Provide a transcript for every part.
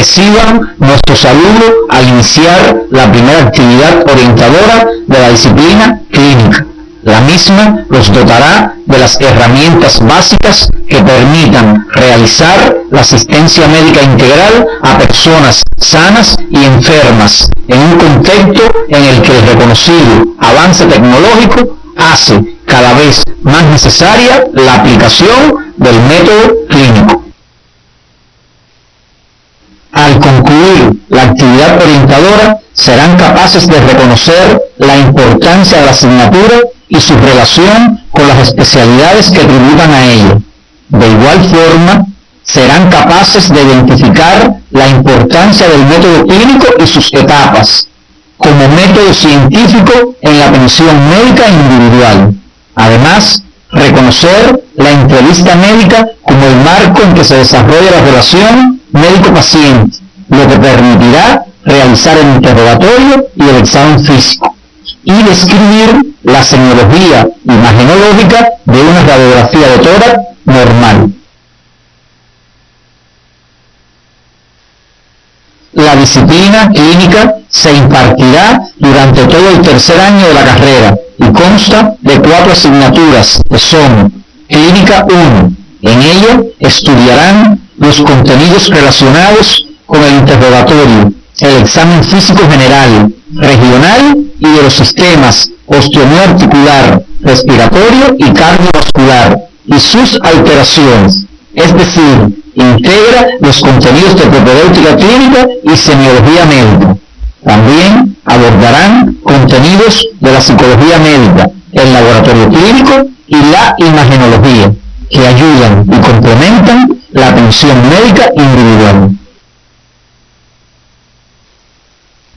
reciban nuestro saludo al iniciar la primera actividad orientadora de la disciplina clínica. La misma los dotará de las herramientas básicas que permitan realizar la asistencia médica integral a personas sanas y enfermas en un contexto en el que el reconocido avance tecnológico hace cada vez más necesaria la aplicación del método clínico. Al concluir la actividad orientadora, serán capaces de reconocer la importancia de la asignatura y su relación con las especialidades que tributan a ella. De igual forma, serán capaces de identificar la importancia del método clínico y sus etapas, como método científico en la atención médica individual. Además, reconocer la entrevista médica como el marco en que se desarrolla la relación médico-paciente, lo que permitirá realizar el interrogatorio y el examen físico, y describir la semiología imagenológica de una radiografía de tórax normal. La disciplina clínica se impartirá durante todo el tercer año de la carrera y consta de 4 asignaturas que son Clínica 1. En ella estudiarán los contenidos relacionados con el interrogatorio, el examen físico general, regional y de los sistemas osteomiarticular, respiratorio y cardiovascular y sus alteraciones, es decir, integra los contenidos de propedéutica clínica y semiología médica. También abordarán contenidos de la psicología médica, el laboratorio clínico y la imagenología, que ayudan y complementan la atención médica individual.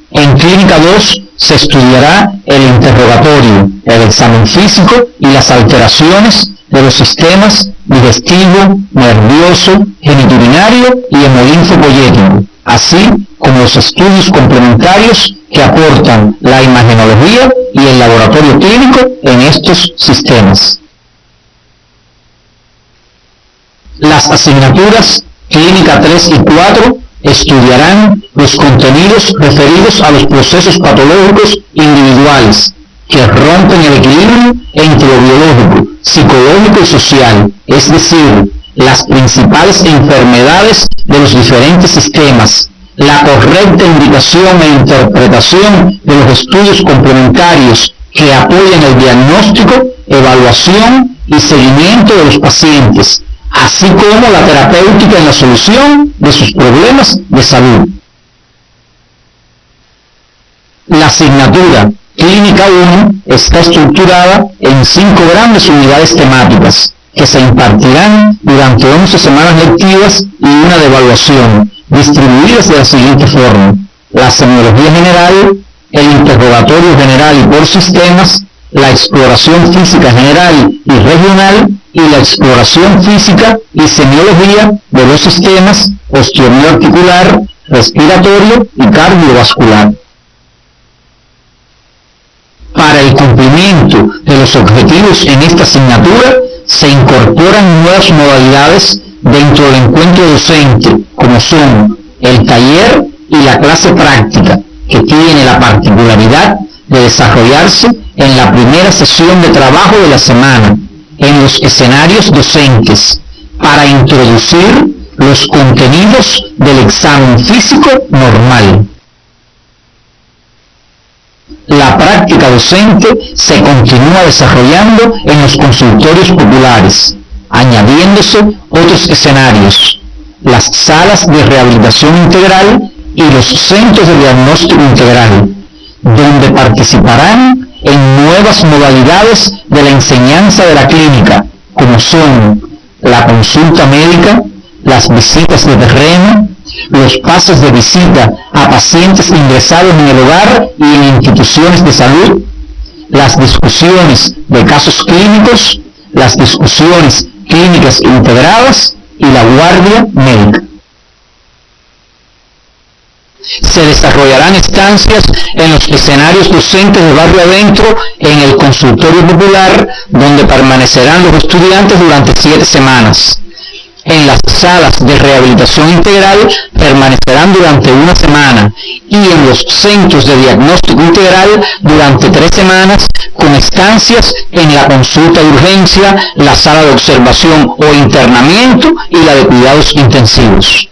En Clínica 2 se estudiará el interrogatorio, el examen físico y las alteraciones de los sistemas digestivo, nervioso, genitourinario y hemolinfopoyético, así como los estudios complementarios que aportan la imagenología y el laboratorio clínico en estos sistemas. Las asignaturas Clínica 3 y 4 estudiarán los contenidos referidos a los procesos patológicos individuales que rompen el equilibrio entre lo biológico, psicológico y social, es decir, las principales enfermedades de los diferentes sistemas, la correcta indicación e interpretación de los estudios complementarios que apoyan el diagnóstico, evaluación y seguimiento de los pacientes, así como la terapéutica en la solución de sus problemas de salud. La asignatura Clínica 1 está estructurada en 5 grandes unidades temáticas que se impartirán durante 11 semanas lectivas y una de evaluación, distribuidas de la siguiente forma: la semiología general, el interrogatorio general y por sistemas, la exploración física general y regional y la exploración física y semiología de los sistemas osteomiarticular, respiratorio y cardiovascular. Para el cumplimiento de los objetivos en esta asignatura se incorporan nuevas modalidades dentro del encuentro docente, como son el taller y la clase práctica, que tiene la particularidad de desarrollarse en la primera sesión de trabajo de la semana, en los escenarios docentes, para introducir los contenidos del examen físico normal. La práctica docente se continúa desarrollando en los consultorios populares, añadiéndose otros escenarios, las salas de rehabilitación integral y los centros de diagnóstico integral, donde participarán en nuevas modalidades de la enseñanza de la clínica, como son la consulta médica, las visitas de terreno, los pases de visita a pacientes ingresados en el hogar y en instituciones de salud, las discusiones de casos clínicos, las discusiones clínicas integradas y la guardia médica. Se desarrollarán estancias en los escenarios docentes de barrio adentro en el consultorio popular, donde permanecerán los estudiantes durante 7 semanas. En las salas de rehabilitación integral permanecerán durante una semana y en los centros de diagnóstico integral durante 3 semanas, con estancias en la consulta de urgencia, la sala de observación o internamiento y la de cuidados intensivos.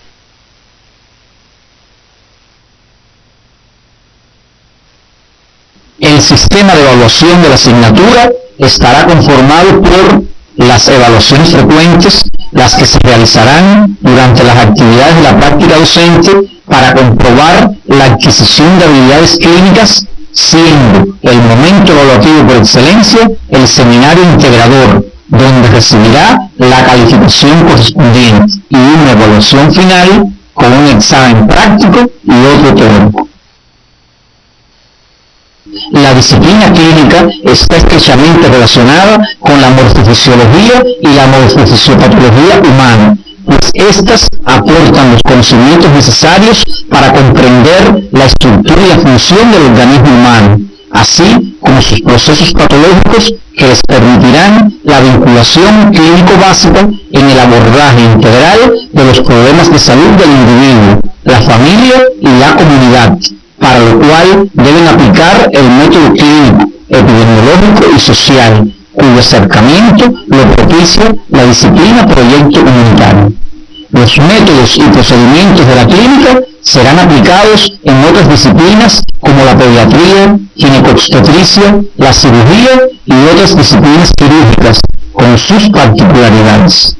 El sistema de evaluación de la asignatura estará conformado por las evaluaciones frecuentes, las que se realizarán durante las actividades de la práctica docente para comprobar la adquisición de habilidades clínicas, siendo el momento evaluativo por excelencia el seminario integrador, donde recibirá la calificación correspondiente, y una evaluación final con un examen práctico y otro teórico. La disciplina clínica está estrechamente relacionada con la morfofisiología y la morfofisiopatología humana, pues éstas aportan los conocimientos necesarios para comprender la estructura y la función del organismo humano, así como sus procesos patológicos que les permitirán la vinculación clínico básica en el abordaje integral de los problemas de salud del individuo, la familia y la comunidad, para lo cual deben aplicar el método clínico, epidemiológico y social, cuyo acercamiento lo propicia la disciplina proyecto comunitario. Los métodos y procedimientos de la clínica serán aplicados en otras disciplinas como la pediatría, ginecobstetricia, la cirugía y otras disciplinas quirúrgicas, con sus particularidades.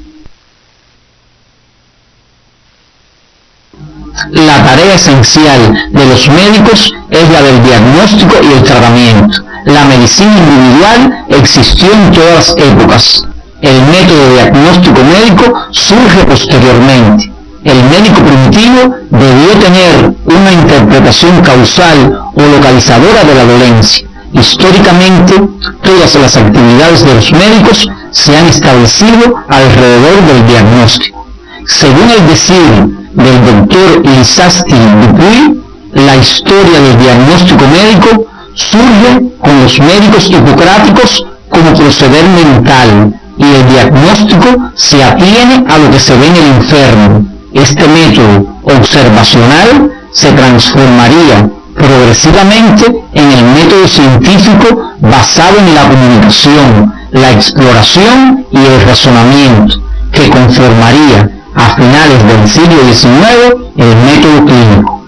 La tarea esencial de los médicos es la del diagnóstico y el tratamiento. La medicina individual existió en todas las épocas. El método de diagnóstico médico surge posteriormente. El médico primitivo debió tener una interpretación causal o localizadora de la dolencia. Históricamente, todas las actividades de los médicos se han establecido alrededor del diagnóstico. Según el decir del doctor Lisasti Dupuy, la historia del diagnóstico médico surge con los médicos hipocráticos como proceder mental, y el diagnóstico se atiene a lo que se ve en el enfermo. Este método observacional se transformaría progresivamente en el método científico basado en la comunicación, la exploración y el razonamiento, que conformaría a finales del siglo XIX el método clínico.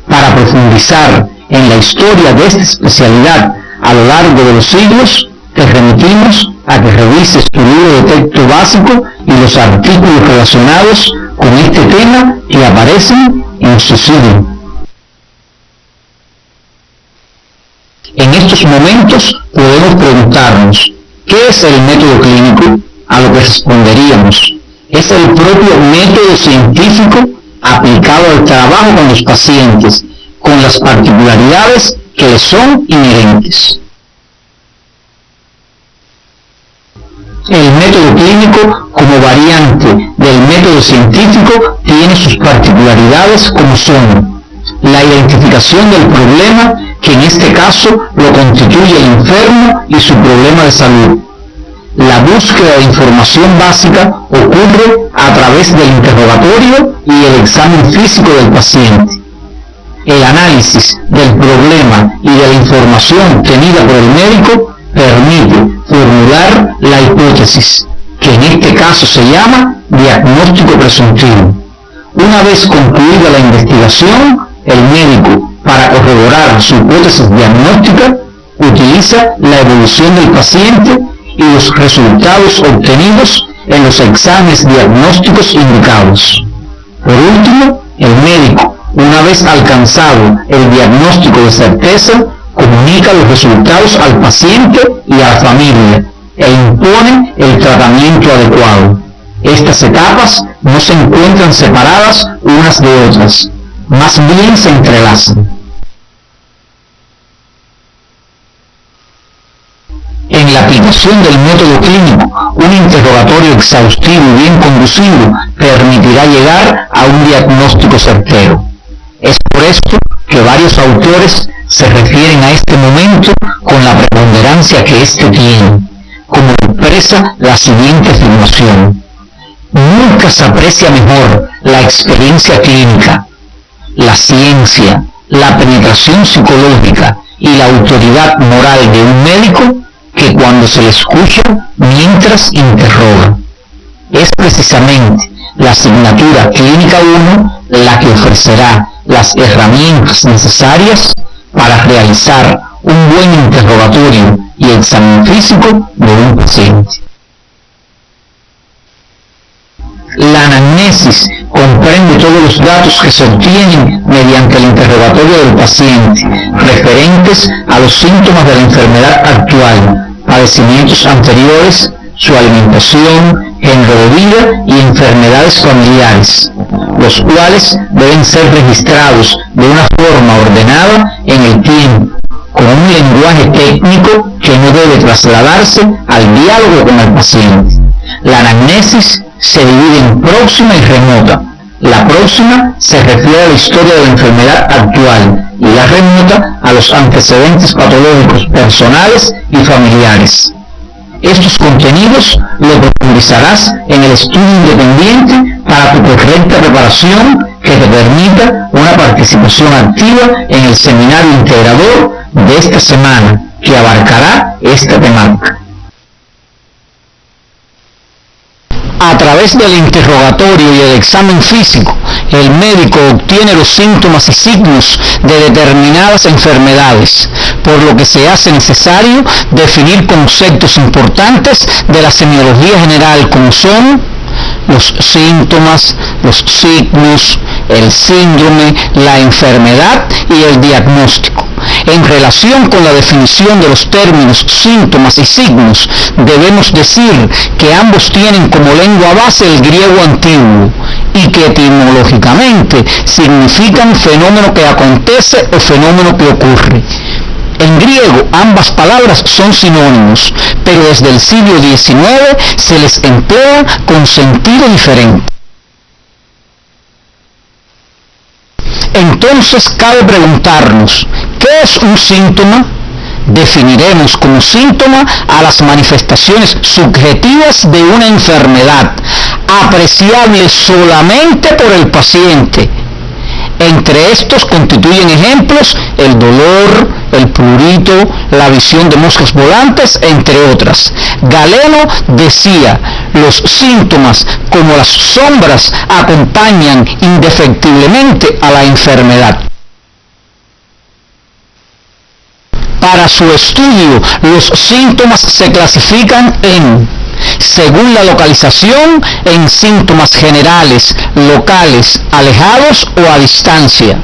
Para profundizar en la historia de esta especialidad a lo largo de los siglos, te remitimos a que revises tu libro de texto básico y los artículos relacionados con este tema que aparecen en su sitio. En estos momentos podemos preguntarnos, ¿qué es el método clínico? A lo que responderíamos, es el propio método científico aplicado al trabajo con los pacientes, con las particularidades que le son inherentes. El método clínico, como variante del método científico, tiene sus particularidades como son la identificación del problema, que en este caso lo constituye el enfermo y su problema de salud. La búsqueda de información básica ocurre a través del interrogatorio y el examen físico del paciente. El análisis del problema y de la información obtenida por el médico permite formular la hipótesis, que en este caso se llama diagnóstico presuntivo. Una vez concluida la investigación, el médico, para corroborar su hipótesis diagnóstica, utiliza la evolución del paciente y los resultados obtenidos en los exámenes diagnósticos indicados. Por último, el médico, una vez alcanzado el diagnóstico de certeza, comunica los resultados al paciente y a la familia e impone el tratamiento adecuado. Estas etapas no se encuentran separadas unas de otras, más bien se entrelazan. En la aplicación del método clínico, un interrogatorio exhaustivo y bien conducido permitirá llegar a un diagnóstico certero. Es por esto que varios autores se refieren a este momento con la preponderancia que éste tiene, como expresa la siguiente afirmación: Nunca se aprecia mejor la experiencia clínica, la ciencia, la penetración psicológica y la autoridad moral de un médico que cuando se le escucha mientras interroga. Es precisamente la asignatura Clínica 1 la que ofrecerá las herramientas necesarias para realizar un buen interrogatorio y examen físico de un paciente. La anamnesis comprende todos los datos que se obtienen mediante el interrogatorio del paciente referentes a los síntomas de la enfermedad actual, padecimientos anteriores, su alimentación, género de vida y enfermedades familiares, los cuales deben ser registrados de una forma ordenada en el tiempo, con un lenguaje técnico que no debe trasladarse al diálogo con el paciente. La anamnesis se divide en próxima y remota. La próxima se refiere a la historia de la enfermedad actual y la remota a los antecedentes patológicos personales y familiares. Estos contenidos lo profundizarás en el estudio independiente para tu correcta preparación que te permita una participación activa en el seminario integrador de esta semana que abarcará esta temática. A través del interrogatorio y el examen físico, el médico obtiene los síntomas y signos de determinadas enfermedades, por lo que se hace necesario definir conceptos importantes de la semiología general como son los síntomas, los signos, el síndrome, la enfermedad y el diagnóstico. En relación con la definición de los términos síntomas y signos, debemos decir que ambos tienen como lengua base el griego antiguo y que etimológicamente significan fenómeno que acontece o fenómeno que ocurre. En griego ambas palabras son sinónimos, pero desde el siglo XIX se les emplea con sentido diferente. Entonces cabe preguntarnos, ¿qué es un síntoma? Definiremos como síntoma a las manifestaciones subjetivas de una enfermedad, apreciable solamente por el paciente. Entre estos constituyen ejemplos el dolor, el prurito, la visión de moscas volantes, entre otras. Galeno decía, los síntomas como las sombras acompañan indefectiblemente a la enfermedad. Para su estudio, los síntomas se clasifican según la localización, en síntomas generales, locales, alejados o a distancia,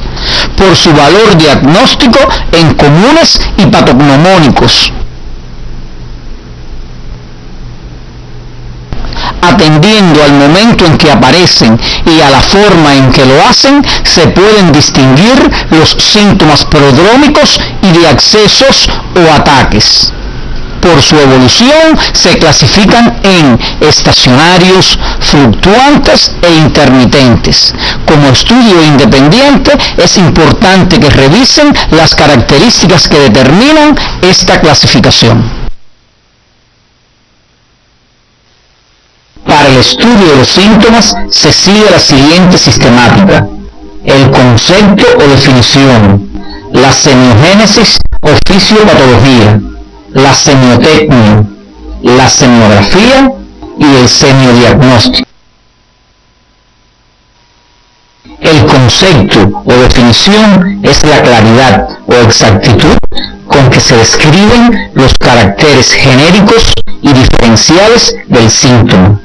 por su valor diagnóstico en comunes y patognomónicos. Atendiendo al momento en que aparecen y a la forma en que lo hacen, se pueden distinguir los síntomas prodrómicos y de accesos o ataques. Por su evolución se clasifican en estacionarios, fluctuantes e intermitentes. Como estudio independiente es importante que revisen las características que determinan esta clasificación. Para el estudio de los síntomas se sigue la siguiente sistemática: el concepto o definición, la semiogénesis o fisiopatología, la semiotecnia, la semiografía y el semiodiagnóstico. El concepto o definición es la claridad o exactitud con que se describen los caracteres genéricos y diferenciales del síntoma.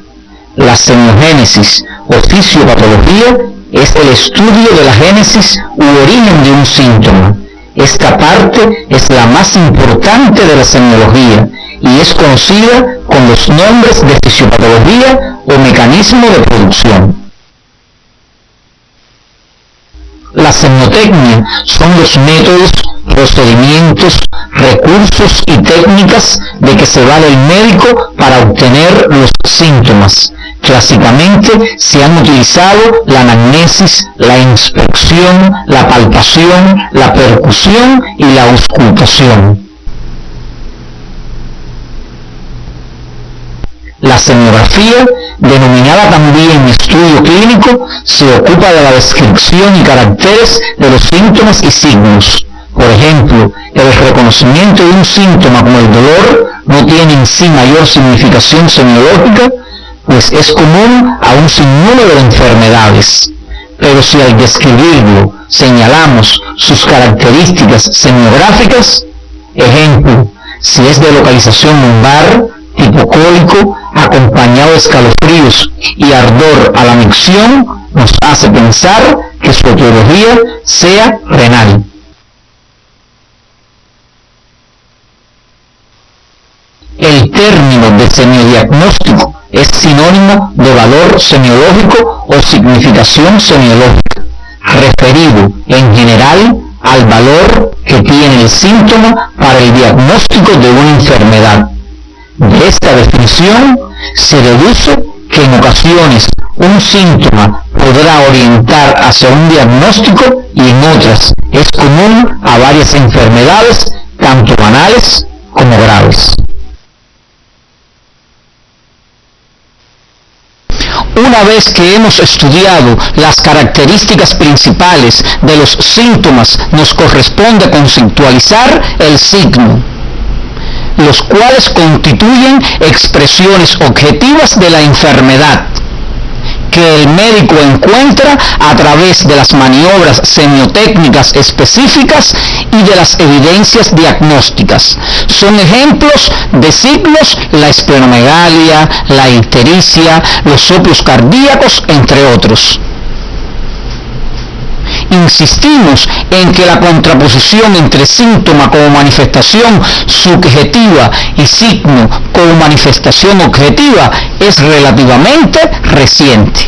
La semiogénesis o fisiopatología es el estudio de la génesis u origen de un síntoma. Esta parte es la más importante de la semiología y es conocida con los nombres de fisiopatología o mecanismo de producción. La semiotecnia son los métodos, procedimientos, recursos y técnicas de que se vale el médico para obtener los síntomas. Clásicamente se han utilizado la anamnesis, la inspección, la palpación, la percusión y la auscultación. La semiografía, denominada también estudio clínico, se ocupa de la descripción y caracteres de los síntomas y signos. Por ejemplo, el reconocimiento de un síntoma como el dolor no tiene en sí mayor significación semiológica, pues es común a un sinnúmero de enfermedades. Pero si al describirlo señalamos sus características semiográficas, ejemplo, si es de localización lumbar, tipo cólico, acompañado de escalofríos y ardor a la micción, nos hace pensar que su etiología sea renal. El término de semiodiagnóstico es sinónimo de valor semiológico o significación semiológica, referido en general al valor que tiene el síntoma para el diagnóstico de una enfermedad. De esta definición se deduce que en ocasiones un síntoma podrá orientar hacia un diagnóstico y en otras es común a varias enfermedades, tanto banales como graves. Una vez que hemos estudiado las características principales de los síntomas, nos corresponde conceptualizar el signo, los cuales constituyen expresiones objetivas de la enfermedad, que el médico encuentra a través de las maniobras semiotécnicas específicas y de las evidencias diagnósticas. Son ejemplos de signos la esplenomegalia, la ictericia, los soplos cardíacos, entre otros. Insistimos en que la contraposición entre síntoma como manifestación subjetiva y signo como manifestación objetiva es relativamente reciente.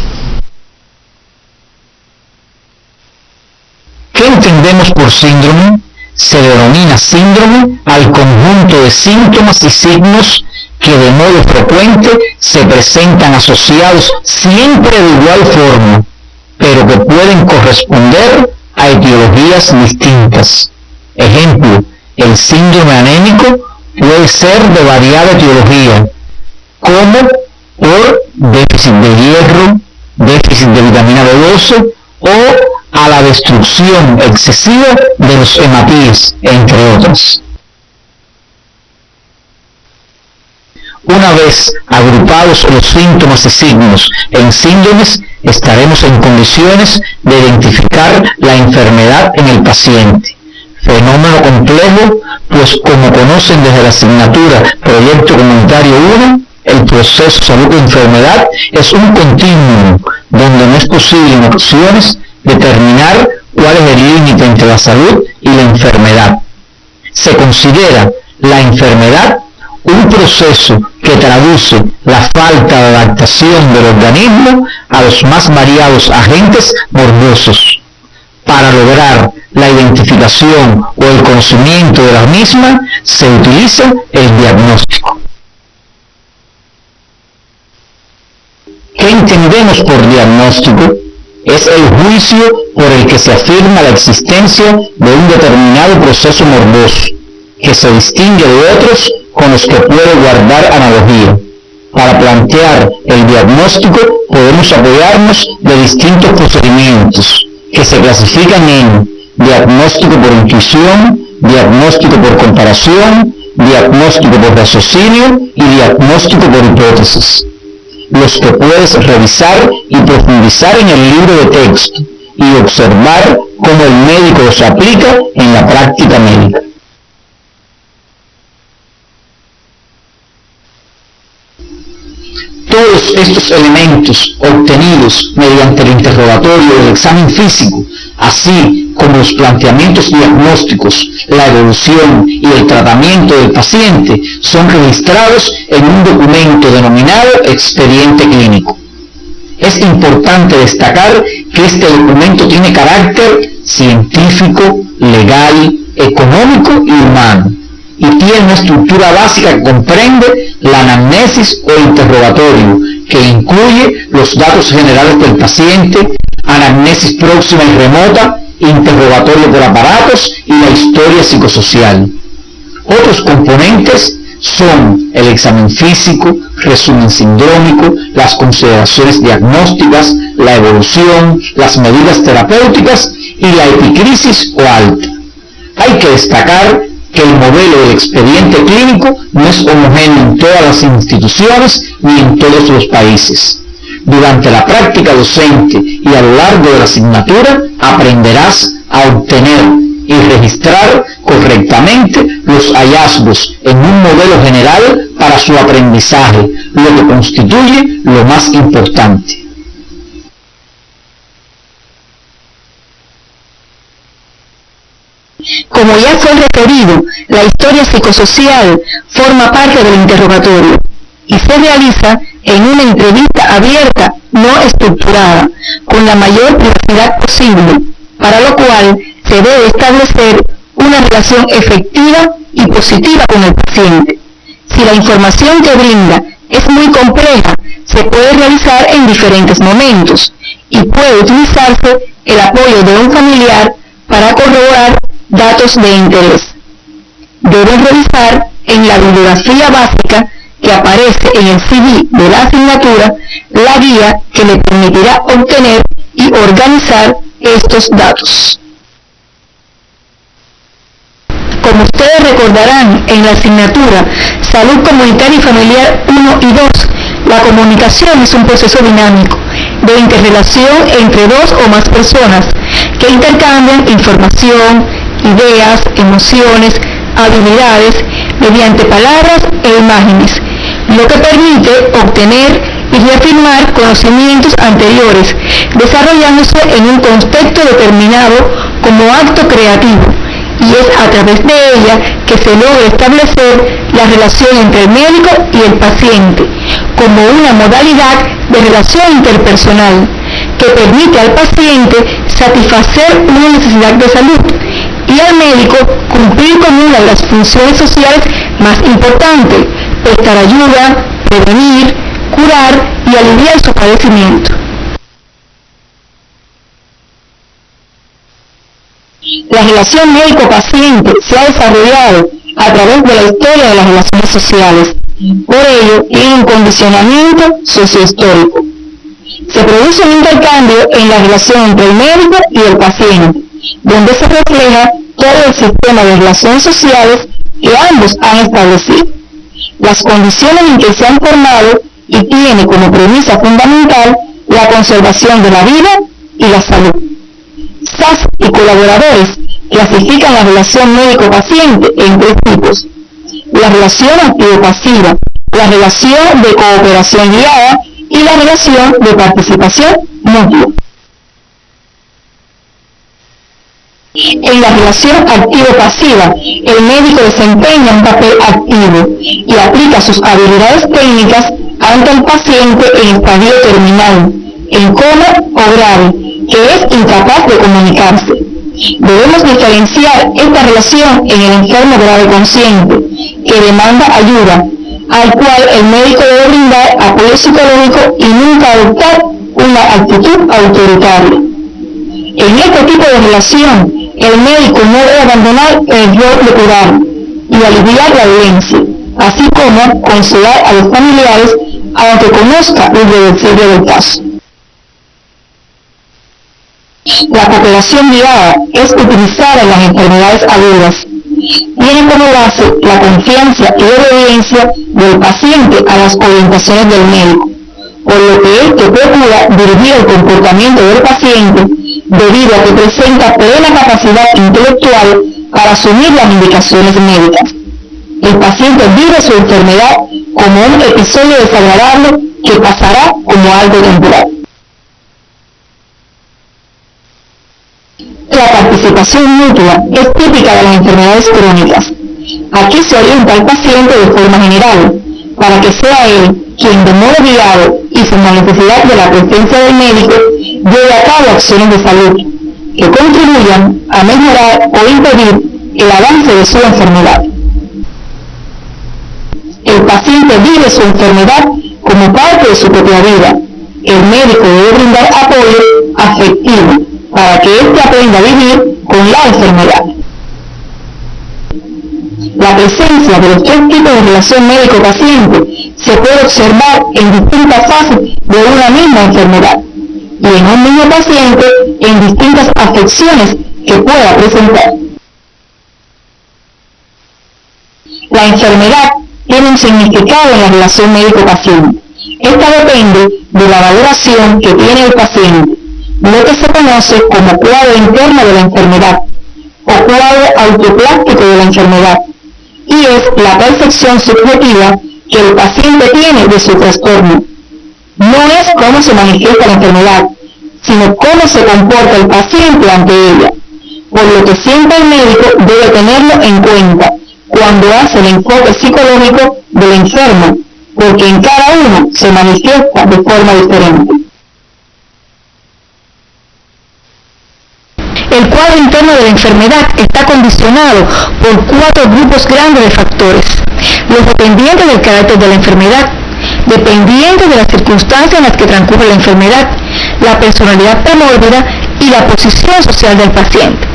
¿Qué entendemos por síndrome? Se denomina síndrome al conjunto de síntomas y signos que de modo frecuente se presentan asociados siempre de igual forma, pero que pueden corresponder a etiologías distintas. Ejemplo, el síndrome anémico puede ser de variada etiología, como por déficit de hierro, déficit de vitamina B12 o a la destrucción excesiva de los hematíes, entre otras. Una vez agrupados los síntomas y signos en síndromes, estaremos en condiciones de identificar la enfermedad en el paciente. Fenómeno complejo, pues como conocen desde la asignatura Proyecto Comunitario 1, el proceso salud-enfermedad es un continuum donde no es posible en ocasiones determinar cuál es el límite entre la salud y la enfermedad. Se considera la enfermedad un proceso que traduce la falta de adaptación del organismo a los más variados agentes morbosos. Para lograr la identificación o el conocimiento de la misma, se utiliza el diagnóstico. ¿Qué entendemos por diagnóstico? Es el juicio por el que se afirma la existencia de un determinado proceso morboso, que se distingue de otros con los que puede guardar analogía. Para plantear el diagnóstico podemos apoyarnos de distintos procedimientos que se clasifican en diagnóstico por intuición, diagnóstico por comparación, diagnóstico por raciocinio y diagnóstico por hipótesis, los que puedes revisar y profundizar en el libro de texto y observar cómo el médico los aplica en la práctica médica. Todos estos elementos obtenidos mediante el interrogatorio del examen físico, así como los planteamientos diagnósticos, la evolución y el tratamiento del paciente, son registrados en un documento denominado expediente clínico. Es importante destacar que este documento tiene carácter científico, legal, económico y humano, y tiene una estructura básica que comprende la anamnesis o interrogatorio, que incluye los datos generales del paciente, anamnesis próxima y remota, interrogatorio por aparatos y la historia psicosocial. Otros componentes son el examen físico, resumen sindrómico, las consideraciones diagnósticas, la evolución, las medidas terapéuticas y la epicrisis o alta. Hay que destacar que el modelo del expediente clínico no es homogéneo en todas las instituciones ni en todos los países. Durante la práctica docente y a lo largo de la asignatura aprenderás a obtener y registrar correctamente los hallazgos en un modelo general para su aprendizaje, lo que constituye lo más importante. Como ya fue referido, la historia psicosocial forma parte del interrogatorio y se realiza en una entrevista abierta, no estructurada, con la mayor privacidad posible, para lo cual se debe establecer una relación efectiva y positiva con el paciente. Si la información que brinda es muy compleja, se puede realizar en diferentes momentos y puede utilizarse el apoyo de un familiar para corroborar datos de interés. Deben revisar en la bibliografía básica que aparece en el CD de la asignatura la guía que le permitirá obtener y organizar estos datos. Como ustedes recordarán, en la asignatura Salud Comunitaria y Familiar 1 y 2, la comunicación es un proceso dinámico de interrelación entre dos o más personas que intercambian información, ideas, emociones, habilidades mediante palabras e imágenes, lo que permite obtener y reafirmar conocimientos anteriores, desarrollándose en un contexto determinado como acto creativo, y es a través de ella que se logra establecer la relación entre el médico y el paciente como una modalidad de relación interpersonal que permite al paciente satisfacer una necesidad de salud y al médico cumplir con una de las funciones sociales más importantes: prestar ayuda, prevenir, curar y aliviar su padecimiento. La relación médico-paciente se ha desarrollado a través de la historia de las relaciones sociales. Por ello, tiene un condicionamiento sociohistórico. Se produce un intercambio en la relación entre el médico y el paciente, donde se refleja todo el sistema de relaciones sociales que ambos han establecido, las condiciones en que se han formado y tiene como premisa fundamental la conservación de la vida y la salud. SAS y colaboradores clasifican la relación médico-paciente en tres tipos: la relación activo-pasiva, la relación de cooperación guiada y la relación de participación mutua. En la relación activo-pasiva, el médico desempeña un papel activo y aplica sus habilidades técnicas ante el paciente en estadio terminal, en coma o grave, que es incapaz de comunicarse. Debemos diferenciar esta relación en el enfermo grave consciente, que demanda ayuda, al cual el médico debe brindar apoyo psicológico y nunca adoptar una actitud autoritaria. En este tipo de relación, el médico no debe abandonar el rol de curar y aliviar la dolencia, así como consolar a los familiares aunque conozca lo irreversible del caso. La cooperación guiada es utilizada en las enfermedades agudas. Tiene como base la confianza y obediencia del paciente a las orientaciones del médico, por lo que éste procura dirigir el comportamiento del paciente debido a que presenta plena capacidad intelectual para asumir las indicaciones médicas. El paciente vive su enfermedad como un episodio desagradable que pasará como algo temporal. La participación mutua es típica de las enfermedades crónicas. Aquí se orienta al paciente de forma general, para que sea él quien, de modo guiado y sin la necesidad de la presencia del médico, lleve a cabo acciones de salud que contribuyan a mejorar o impedir el avance de su enfermedad. El paciente vive su enfermedad como parte de su propia vida. El médico debe brindar apoyo afectivo para que éste aprenda a vivir con la enfermedad. La La presencia de los tres tipos de relación médico-paciente se puede observar en distintas fases de una misma enfermedad y en un mismo paciente en distintas afecciones que pueda presentar. La enfermedad tiene un significado en la relación médico-paciente. Esta depende de la valoración que tiene el paciente, lo que se conoce como cuadro interno de la enfermedad o cuadro autoplástico de la enfermedad, y es la percepción subjetiva que el paciente tiene de su trastorno. No es cómo se manifiesta la enfermedad, sino cómo se comporta el paciente ante ella, por lo que siempre el médico debe tenerlo en cuenta cuando hace el enfoque psicológico del enfermo, porque en cada uno se manifiesta de forma diferente. El cuadro interno de la enfermedad está condicionado por 4 grupos grandes de factores: los dependientes del carácter de la enfermedad, dependientes de las circunstancias en las que transcurre la enfermedad, la personalidad premórbida y la posición social del paciente.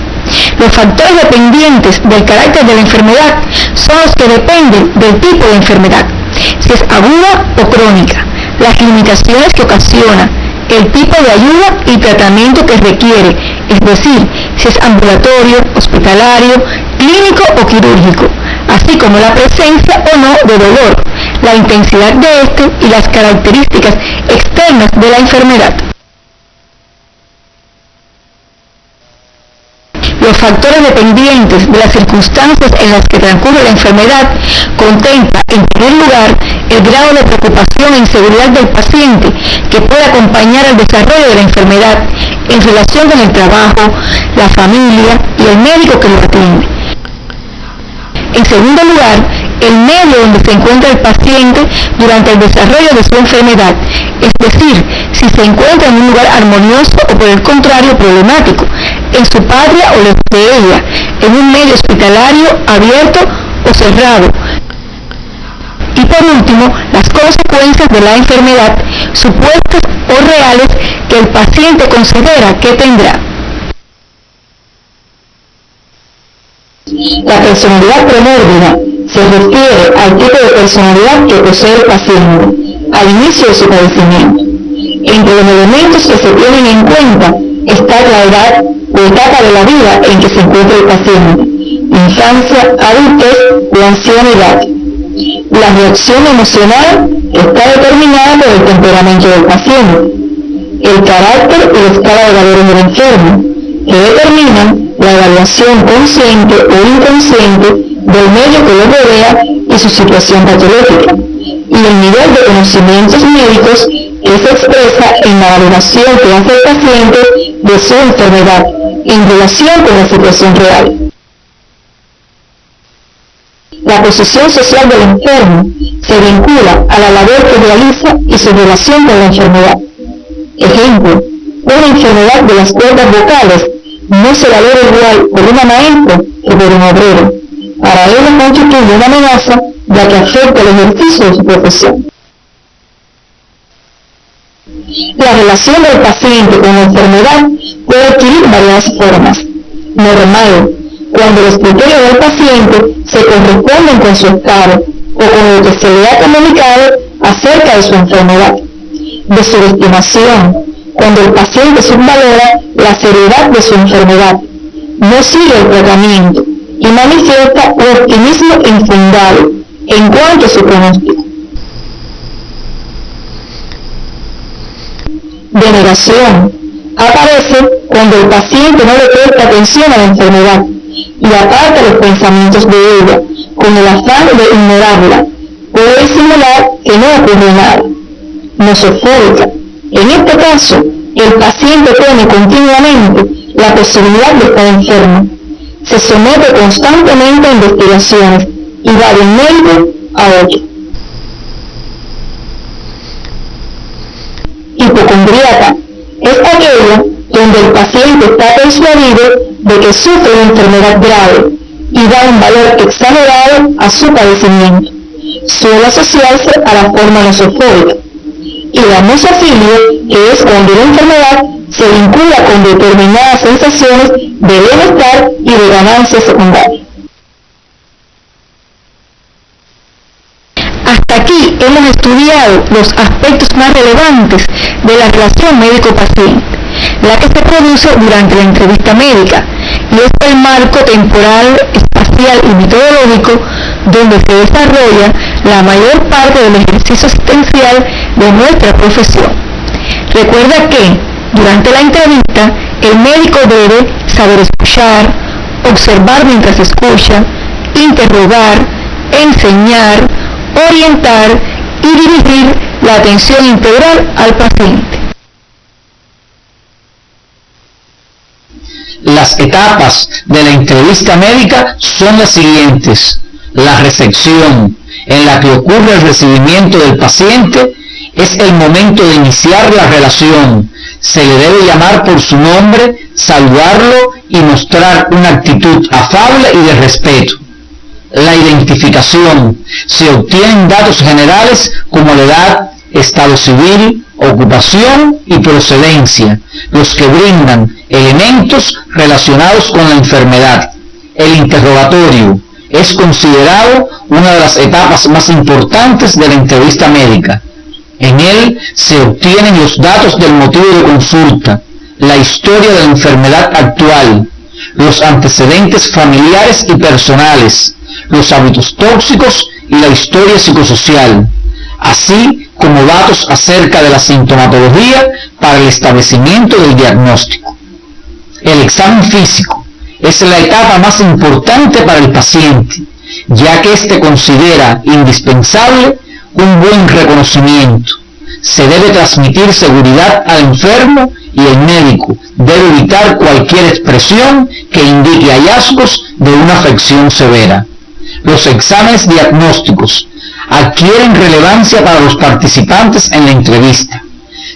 Los factores dependientes del carácter de la enfermedad son los que dependen del tipo de enfermedad, si es aguda o crónica, las limitaciones que ocasiona, el tipo de ayuda y tratamiento que requiere, es decir, si es ambulatorio, hospitalario, clínico o quirúrgico, así como la presencia o no de dolor, la intensidad de este y las características externas de la enfermedad. Los factores dependientes de las circunstancias en las que transcurre la enfermedad contemplan, en primer lugar, el grado de preocupación e inseguridad del paciente que puede acompañar al desarrollo de la enfermedad en relación con el trabajo, la familia y el médico que lo atiende. En segundo lugar, el medio donde se encuentra el paciente durante el desarrollo de su enfermedad, es decir, si se encuentra en un lugar armonioso o por el contrario problemático, en su patria o lejos de ella, en un medio hospitalario abierto o cerrado. Y por último, las consecuencias de la enfermedad, supuestas o reales, que el paciente considera que tendrá. La personalidad premórbida se refiere al tipo de personalidad que posee el paciente al inicio de su padecimiento. Entre los elementos que se tienen en cuenta está la edad o etapa de la vida en que se encuentra el paciente, infancia, adultez o ancianidad. La reacción emocional está determinada por el temperamento del paciente, el carácter y la escala de valores del enfermo, que determinan la evaluación consciente o inconsciente del medio que lo rodea y su situación patológica, y el nivel de conocimientos médicos que se expresa en la valoración que hace el paciente de su enfermedad en relación con la situación real. La posición social del enfermo se vincula a la labor que realiza y su relación con la enfermedad. Ejemplo, una enfermedad de las cuerdas vocales no se valora igual por una maestra que por un obrero. Para ello constituye una amenaza ya que afecta el ejercicio de su profesión. La relación del paciente con la enfermedad puede adquirir varias formas. Normal, cuando los criterios del paciente se corresponden con su estado o con lo que se le ha comunicado acerca de su enfermedad. De subestimación, cuando el paciente subvalora la seriedad de su enfermedad, no sigue el tratamiento y manifiesta un optimismo infundado en cuanto a su pronóstico. Denegación aparece cuando el paciente no le presta atención a la enfermedad y aparta los pensamientos de ella con el afán de ignorarla. Puede simular que no ocurre nada. Nosofóbica. En este caso, el paciente teme continuamente la posibilidad de estar enfermo. Se somete constantemente a investigaciones y va de un médico a otro. Hipocondríaca es aquello donde el paciente está persuadido de que sufre una enfermedad grave y da un valor exagerado a su padecimiento. Suele asociarse a la forma nosofóbica. Y la nosofilia, que es cuando la enfermedad se vincula con determinadas sensaciones de bienestar y de ganancia secundaria. aquí hemos estudiado los aspectos más relevantes de la relación médico-paciente, la que se produce durante la entrevista médica, y es el marco temporal, espacial y metodológico donde se desarrolla la mayor parte del ejercicio asistencial de nuestra profesión. Recuerda que, durante la entrevista, el médico debe saber escuchar, observar mientras escucha, interrogar, enseñar, orientar y dirigir la atención integral al paciente. Las etapas de la entrevista médica son las siguientes: la recepción, en la que ocurre el recibimiento del paciente, es el momento de iniciar la relación. Se le debe llamar por su nombre, saludarlo y mostrar una actitud afable y de respeto. La identificación, se obtienen datos generales como la edad, estado civil, ocupación y procedencia, los que brindan elementos relacionados con la enfermedad. El interrogatorio es considerado una de las etapas más importantes de la entrevista médica. En él se obtienen los datos del motivo de consulta, la historia de la enfermedad actual, los antecedentes familiares y personales, los hábitos tóxicos y la historia psicosocial, así como datos acerca de la sintomatología para el establecimiento del diagnóstico. El examen físico es la etapa más importante para el paciente, ya que éste considera indispensable un buen reconocimiento. Se debe transmitir seguridad al enfermo y el médico debe evitar cualquier expresión que indique hallazgos de una afección severa. Los exámenes diagnósticos adquieren relevancia para los participantes en la entrevista.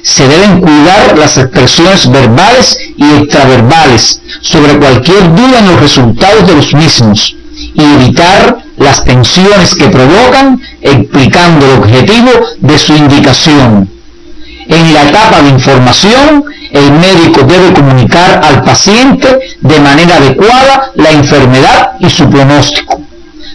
Se deben cuidar las expresiones verbales y extraverbales sobre cualquier duda en los resultados de los mismos y evitar las tensiones que provocan, explicando el objetivo de su indicación. En la etapa de información, el médico debe comunicar al paciente de manera adecuada la enfermedad y su pronóstico.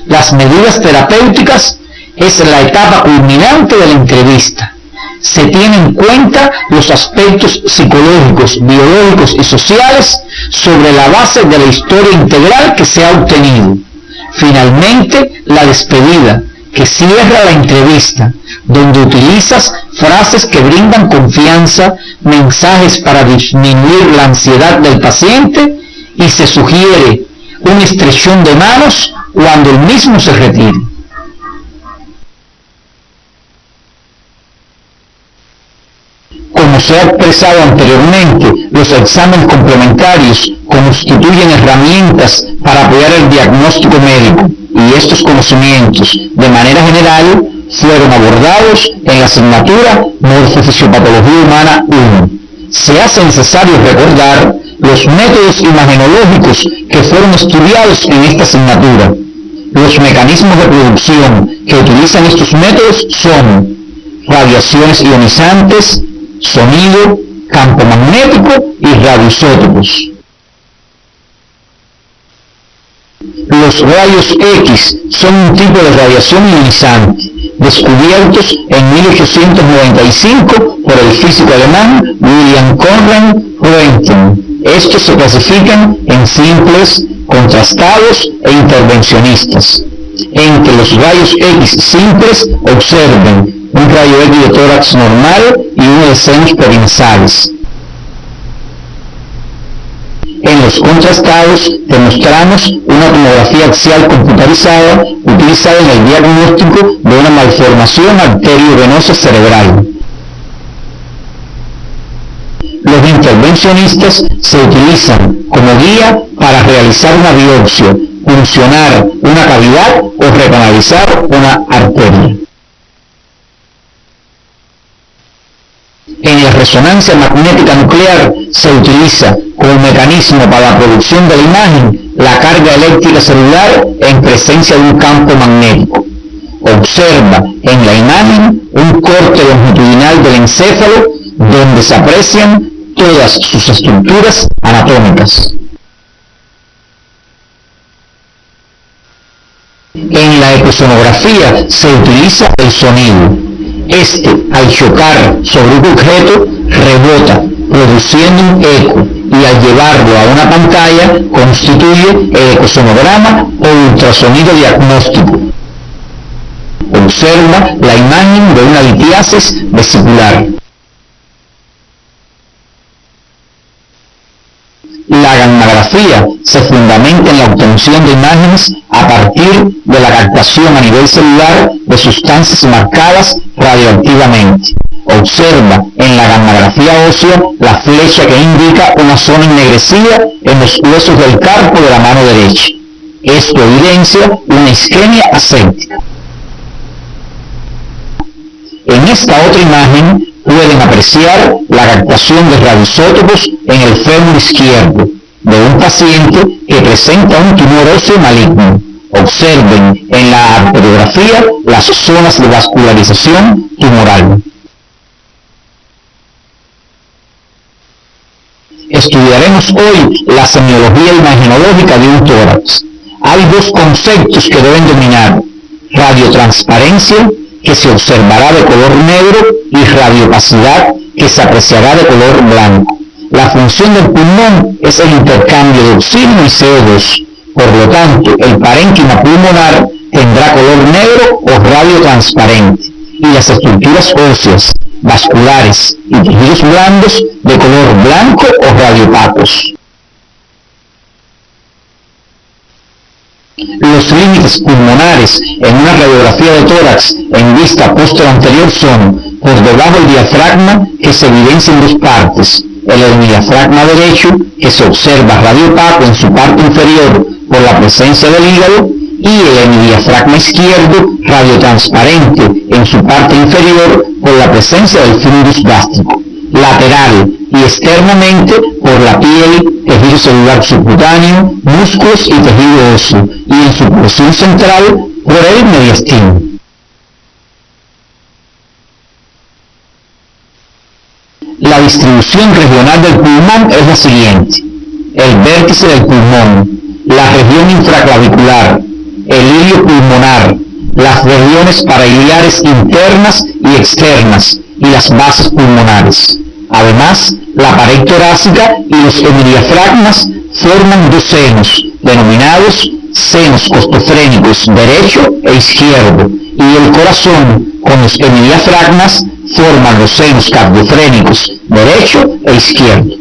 Las medidas terapéuticas es la etapa culminante de la entrevista. Se tienen en cuenta los aspectos psicológicos, biológicos y sociales sobre la base de la historia integral que se ha obtenido. Finalmente, la despedida, que cierra la entrevista, donde utilizas frases que brindan confianza, mensajes para disminuir la ansiedad del paciente y se sugiere un estrechón de manos cuando el mismo se retire. Como se ha expresado anteriormente, los exámenes complementarios constituyen herramientas para apoyar el diagnóstico médico, y estos conocimientos, de manera general, fueron abordados en la asignatura Morfofisiopatología Humana 1. Se hace necesario recordar los métodos imagenológicos que fueron estudiados en esta asignatura. Los mecanismos de producción que utilizan estos métodos son radiaciones ionizantes, sonido, campo magnético y radioisótopos. Los rayos X son un tipo de radiación ionizante, descubiertos en 1895 por el físico alemán William Conrad Roentgen. Estos se clasifican en simples, contrastados e intervencionistas. Entre los rayos X simples observen un rayo X de tórax normal y uno de senos perinasales. En los contrastados demostramos una tomografía axial computarizada utilizada en el diagnóstico de una malformación arteriovenosa cerebral. Los intervencionistas se utilizan como guía para realizar una biopsia, puncionar una cavidad o recanalizar una arteria. En la resonancia magnética nuclear se utiliza como mecanismo para la producción de la imagen la carga eléctrica celular en presencia de un campo magnético. Observa en la imagen un corte longitudinal del encéfalo donde se aprecian todas sus estructuras anatómicas. En la ecosonografía se utiliza el sonido. Este, al chocar sobre un objeto, rebota, produciendo un eco, y al llevarlo a una pantalla, constituye el ecosonograma o ultrasonido diagnóstico. Observa la imagen de una litiasis vesicular. La gammagrafía se fundamenta en la obtención de imágenes a partir de la captación a nivel celular de sustancias marcadas radioactivamente. Observa en la gammagrafía ósea la flecha que indica una zona ennegrecida en los huesos del carpo de la mano derecha. Esto evidencia una isquemia aséptica. En esta otra imagen pueden apreciar la captación de radioisótopos en el fémur izquierdo de un paciente que presenta un tumor óseo maligno. Observen en la arteriografía las zonas de vascularización tumoral. Estudiaremos hoy la semiología imagenológica de un tórax. Hay dos conceptos que deben dominar: radiotransparencia, que se observará de color negro, y radiopacidad, que se apreciará de color blanco. La función del pulmón es el intercambio de oxígeno y CO2. Por lo tanto, el parénquima pulmonar tendrá color negro o radiotransparente, y las estructuras óseas, vasculares y tejidos blandos de color blanco o radiopacos. Los límites pulmonares en una radiografía de tórax en vista posterior son: por debajo del diafragma, que se evidencia en dos partes, el diafragma derecho, que se observa radiopaco en su parte inferior por la presencia del hígado, y el hemidiafragma izquierdo, radiotransparente en su parte inferior por la presencia del fundus gástrico. Lateral y externamente por la piel, tejido celular subcutáneo, músculos y tejido óseo, y en su porción central por el mediastino. La distribución regional del pulmón es la siguiente: el vértice del pulmón, la región infraclavicular, el ilio pulmonar, las regiones parailiares internas y externas y las bases pulmonares. Además, la pared torácica y los hemidiafragmas forman dos senos, denominados senos costofrénicos derecho e izquierdo, y el corazón con los hemidiafragmas forman los senos cardiofrénicos derecho e izquierdo.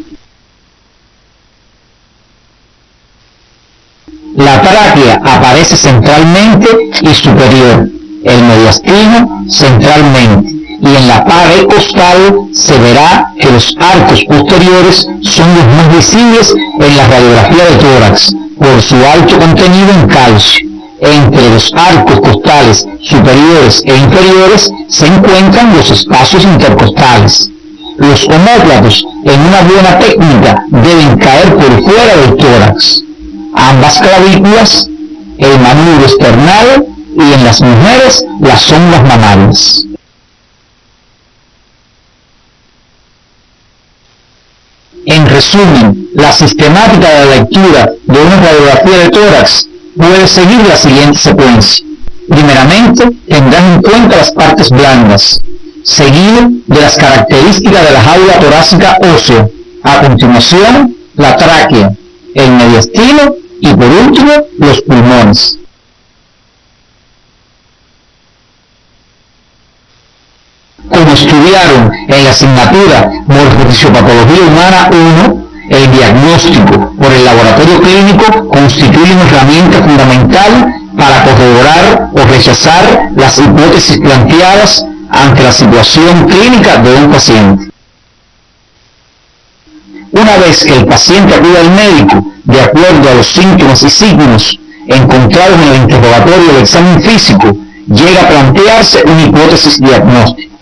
La tráquea aparece centralmente y superior, el mediastino centralmente, y en la pared costal se verá que los arcos posteriores son los más visibles en la radiografía de tórax por su alto contenido en calcio. Entre los arcos costales superiores e inferiores se encuentran los espacios intercostales. Los omóplatos en una buena técnica deben caer por fuera del tórax. Ambas clavículas, el manubrio esternal y en las mujeres las sondas mamarias. En resumen, la sistemática de la lectura de una radiografía de tórax puede seguir la siguiente secuencia. Primeramente, tendrás en cuenta las partes blandas, seguido de las características de la jaula torácica ósea. A continuación, la tráquea, el mediastino y por último, los pulmones. Como estudiaron en la asignatura Morfofisiopatología Humana 1, el diagnóstico por el laboratorio clínico constituye una herramienta fundamental para corroborar o rechazar las hipótesis planteadas ante la situación clínica de un paciente. Una vez que el paciente acude al médico de acuerdo a los síntomas y signos encontrados en el interrogatorio del examen físico, llega a plantearse una hipótesis diagnóstica.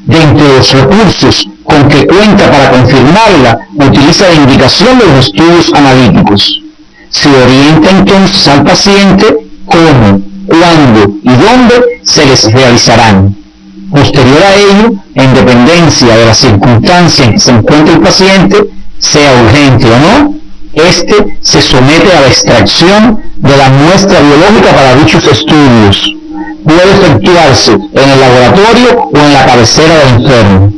Dentro de los recursos con que cuenta para confirmarla, utiliza la indicación de los estudios analíticos. Se orienta entonces al paciente cómo, cuándo y dónde se les realizarán. Posterior a ello, en dependencia de la circunstancia en que se encuentre el paciente, sea urgente o no, Este se somete a la extracción de la muestra biológica para dichos estudios. Puede efectuarse en el laboratorio o en la cabecera del enfermo.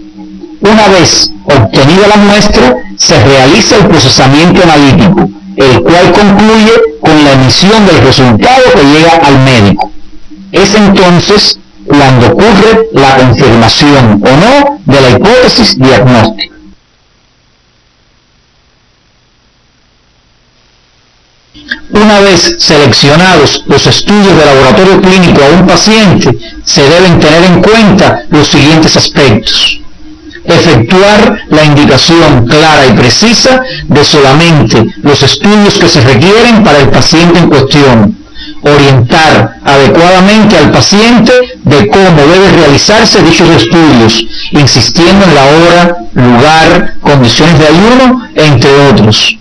Una vez obtenida la muestra, se realiza el procesamiento analítico, el cual concluye con la emisión del resultado que llega al médico. Es entonces cuando ocurre la confirmación o no de la hipótesis diagnóstica. Una vez seleccionados los estudios de laboratorio clínico a un paciente, se deben tener en cuenta los siguientes aspectos. Efectuar la indicación clara y precisa de solamente los estudios que se requieren para el paciente en cuestión. Orientar adecuadamente al paciente de cómo deben realizarse dichos estudios, insistiendo en la hora, lugar, condiciones de ayuno, entre otros.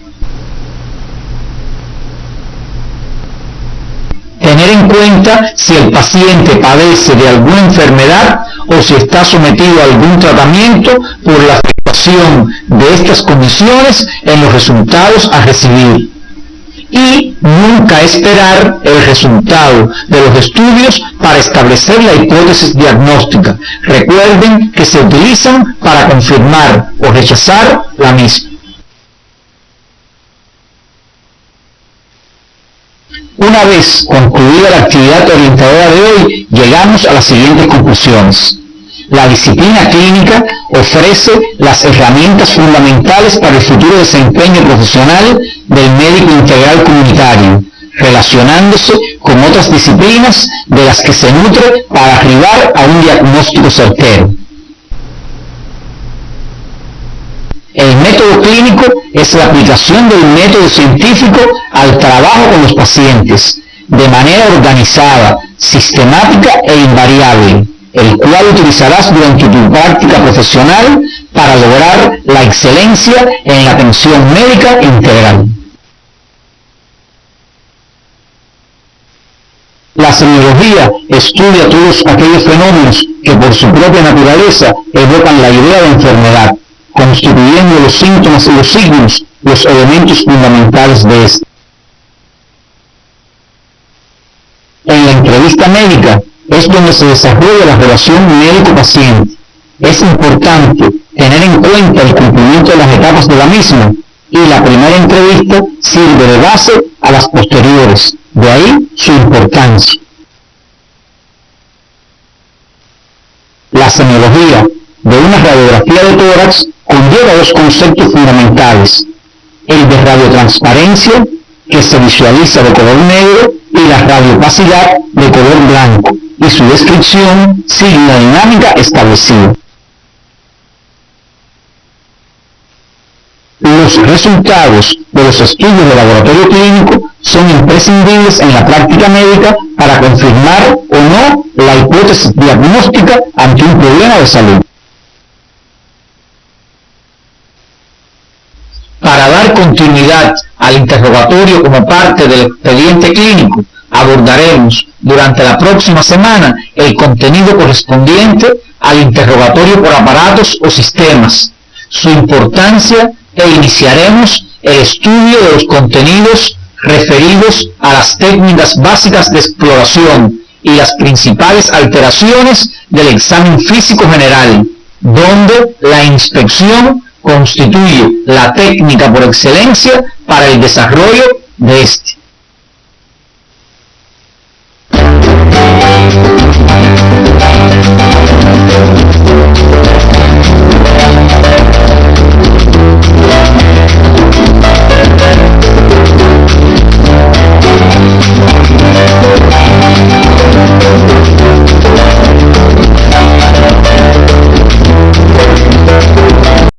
Tener en cuenta si el paciente padece de alguna enfermedad o si está sometido a algún tratamiento por la afectación de estas condiciones en los resultados a recibir. Y nunca esperar el resultado de los estudios para establecer la hipótesis diagnóstica. Recuerden que se utilizan para confirmar o rechazar la misma. Una vez concluida la actividad orientadora de hoy, llegamos a las siguientes conclusiones. La disciplina clínica ofrece las herramientas fundamentales para el futuro desempeño profesional del médico integral comunitario, relacionándose con otras disciplinas de las que se nutre para arribar a un diagnóstico certero. El método clínico es la aplicación del método científico al trabajo con los pacientes, de manera organizada, sistemática e invariable, el cual utilizarás durante tu práctica profesional para lograr la excelencia en la atención médica integral. La semiología estudia todos aquellos fenómenos que por su propia naturaleza evocan la idea de enfermedad, constituyendo los síntomas y los signos los elementos fundamentales de este. En la entrevista médica es donde se desarrolla la relación médico-paciente. Es importante tener en cuenta el cumplimiento de las etapas de la misma, y la primera entrevista sirve de base a las posteriores, de ahí su importancia. La semiología de una radiografía de tórax conlleva dos conceptos fundamentales: el de radiotransparencia, que se visualiza de color negro, y la radiopacidad de color blanco, y su descripción sigue una dinámica establecida. Los resultados de los estudios de laboratorio clínico son imprescindibles en la práctica médica para confirmar o no la hipótesis diagnóstica ante un problema de salud. Para dar continuidad al interrogatorio como parte del expediente clínico, abordaremos durante la próxima semana el contenido correspondiente al interrogatorio por aparatos o sistemas, su importancia, e iniciaremos el estudio de los contenidos referidos a las técnicas básicas de exploración y las principales alteraciones del examen físico general, donde la inspección constituye la técnica por excelencia para el desarrollo de este.